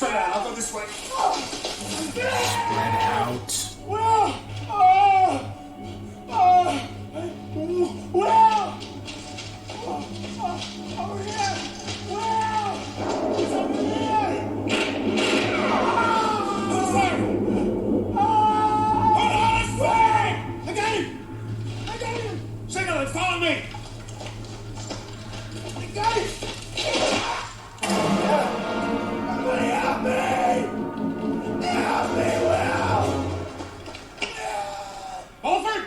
Spread out. I'll go this way. Spread out. Well, over here. Well, it's over there. Hold on, fire! I got him. Signal, follow me. I got him. Somebody help me! Help me, Will! Alfred!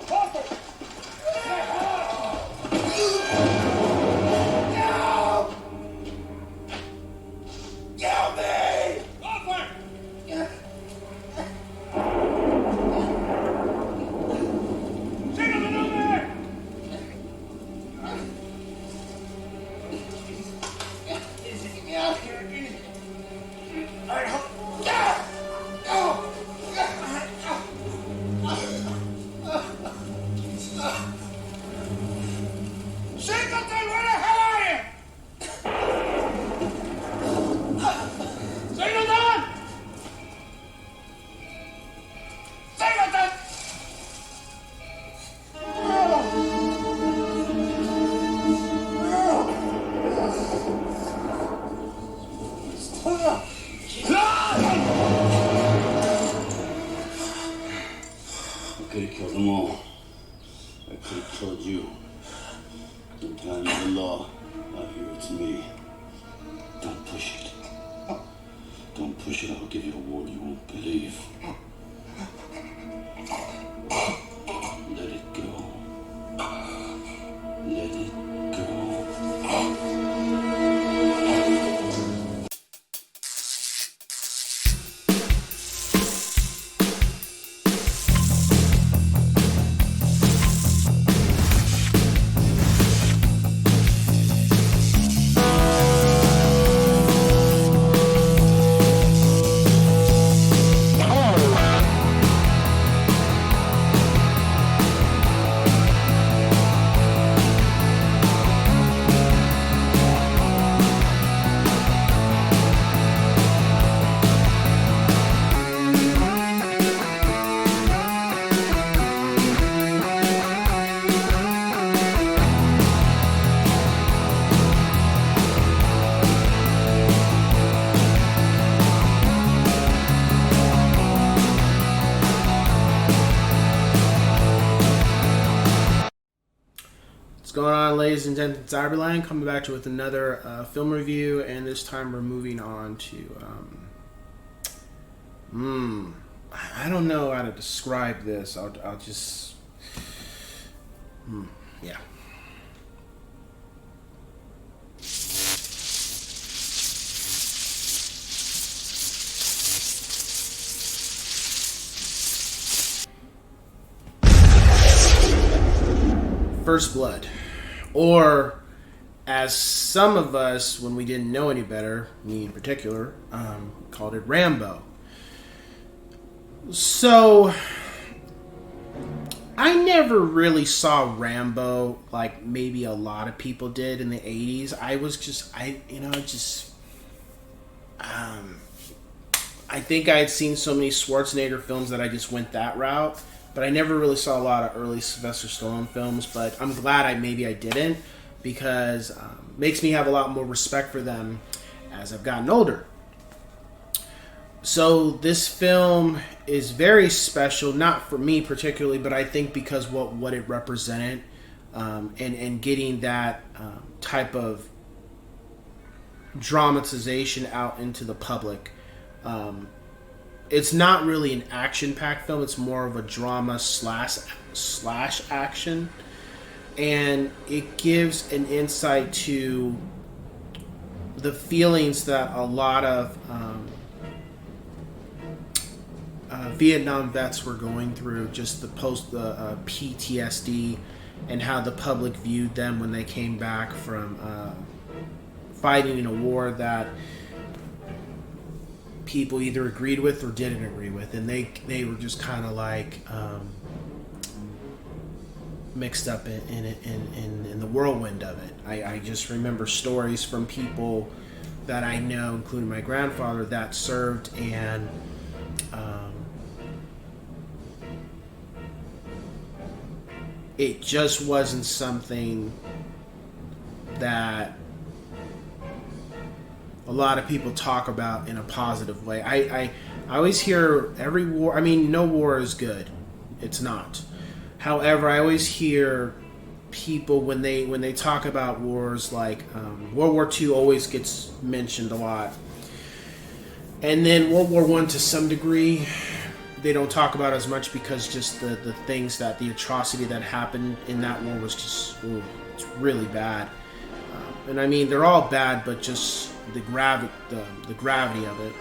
Alfred! Help! Help me! Alfred! Signal over there! Singleton, where the hell are you? Singleton! Singleton! I could have killed them all. I could have killed you. The time of the law. Out here, it's me. Don't push it. Don't push it. I'll give you a word you won't believe. Let it go. Let it go. What's going on, ladies and gentlemen? It's Cyberland coming back to you with another film review, and this time we're moving on to I don't know how to describe this. I'll just yeah. First Blood, or as some of us, when we didn't know any better, me in particular, called it Rambo. So I never really saw Rambo like maybe a lot of people did in the 80s. I think I had seen so many Schwarzenegger films that I just went that route. But I never really saw a lot of early Sylvester Stallone films. But I'm glad I didn't, because it makes me have a lot more respect for them as I've gotten older. So this film is very special, not for me particularly, but I think because what it represented, and getting that type of dramatization out into the public. It's not really an action-packed film. It's more of a drama slash action. And it gives an insight to the feelings that a lot of Vietnam vets were going through, just the PTSD, and how the public viewed them when they came back from fighting in a war that people either agreed with or didn't agree with, and they were just kind of like mixed up in the whirlwind of it. I just remember stories from people that I know, including my grandfather, that served, and it just wasn't something that a lot of people talk about in a positive way. I always hear every war. I mean, no war is good. It's not. However, I always hear people when they talk about wars, like World War II always gets mentioned a lot, and then World War I to some degree they don't talk about as much, because just the things that the atrocity that happened in that war was just it's really bad. And I mean, they're all bad, but just the gravity of it.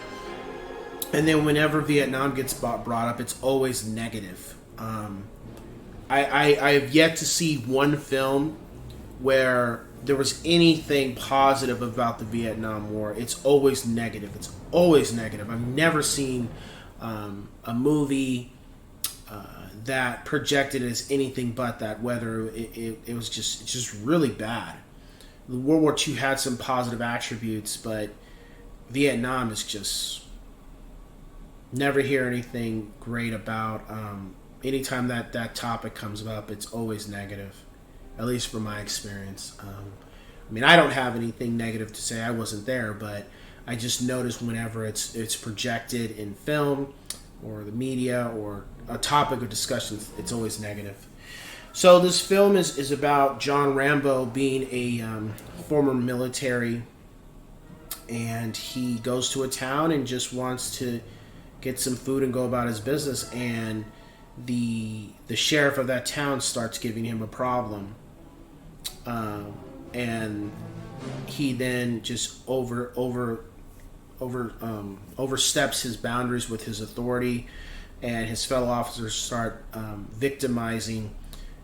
And then whenever Vietnam gets brought up, it's always negative. I have yet to see one film where there was anything positive about the Vietnam War. It's always negative. It's always negative. I've never seen a movie that projected as anything but that. Whether it was just really bad. World War II had some positive attributes, but Vietnam is just never hear anything great about. Anytime that topic comes up, it's always negative, at least from my experience. I mean, I don't have anything negative to say. I wasn't there, but I just noticed whenever it's projected in film or the media or a topic of discussion, it's always negative. So this film is about John Rambo being a former military, and he goes to a town and just wants to get some food and go about his business, and the sheriff of that town starts giving him a problem, and he then just oversteps his boundaries with his authority, and his fellow officers start victimizing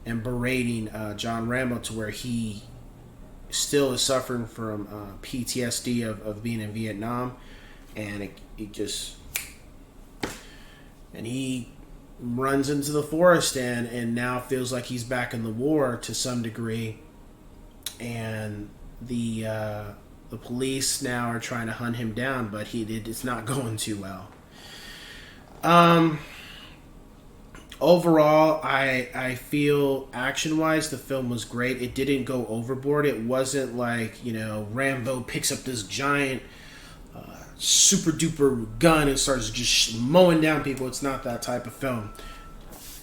and berating John Rambo to where he still is suffering from PTSD of being in Vietnam, and he runs into the forest and now feels like he's back in the war to some degree, and the police now are trying to hunt him down, but it's not going too well. Overall, I feel action-wise the film was great. It didn't go overboard. It wasn't like, Rambo picks up this giant super-duper gun and starts just mowing down people. It's not that type of film.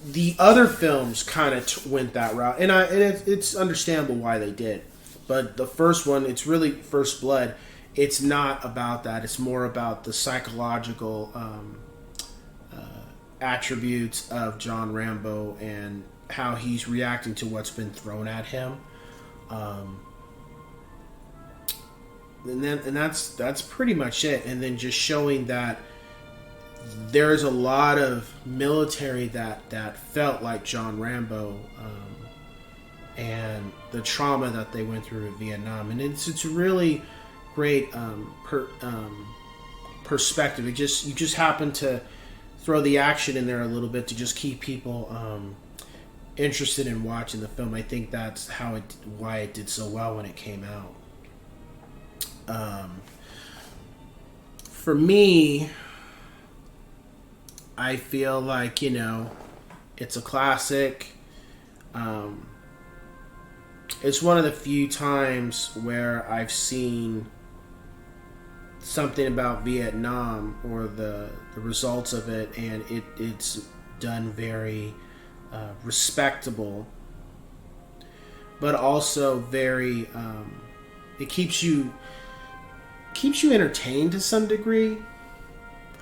The other films kind of went that route, and it's understandable why they did. But the first one, it's really First Blood. It's not about that. It's more about the psychological attributes of John Rambo and how he's reacting to what's been thrown at him, and that's pretty much it. And then just showing that there's a lot of military that felt like John Rambo, and the trauma that they went through in Vietnam, and it's really great perspective. You just happen to throw the action in there a little bit to just keep people interested in watching the film. I think that's why it did so well when it came out. For me, I feel like it's a classic. It's one of the few times where I've seen something about Vietnam or the results of it, and it's done very respectable, but also very it keeps you entertained to some degree.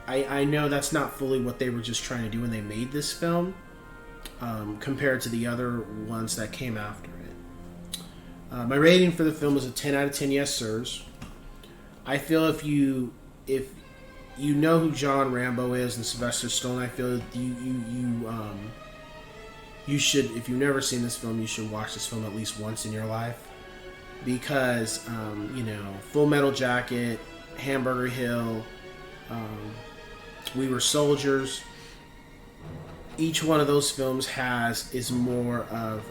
I know that's not fully what they were just trying to do when they made this film, compared to the other ones that came after it. My rating for the film was a 10 out of 10 yes sirs. I feel if you know who John Rambo is and Sylvester Stallone, I feel you should, if you've never seen this film, you should watch this film at least once in your life, because Full Metal Jacket, Hamburger Hill, We Were Soldiers, each one of those films is more of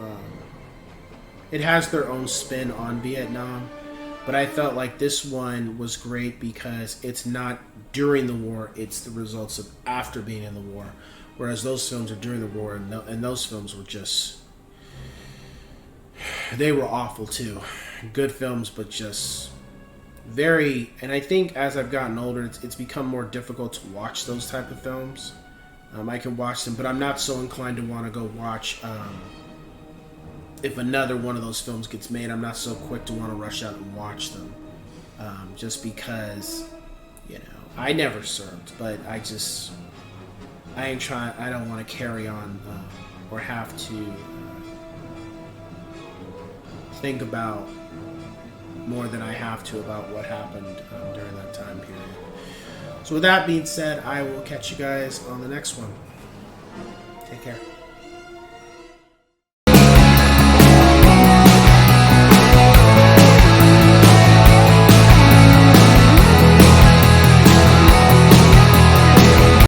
it has their own spin on Vietnam. But I felt like this one was great because it's not during the war, it's the results of after being in the war. Whereas those films are during the war, and those films were just... They were awful too. Good films, but just very... And I think as I've gotten older, it's become more difficult to watch those type of films. I can watch them, but I'm not so inclined to want to go watch... if another one of those films gets made, I'm not so quick to want to rush out and watch them. Just because, you know, I never served, but I don't want to carry on or have to think about more than I have to about what happened during that time period. So with that being said, I will catch you guys on the next one.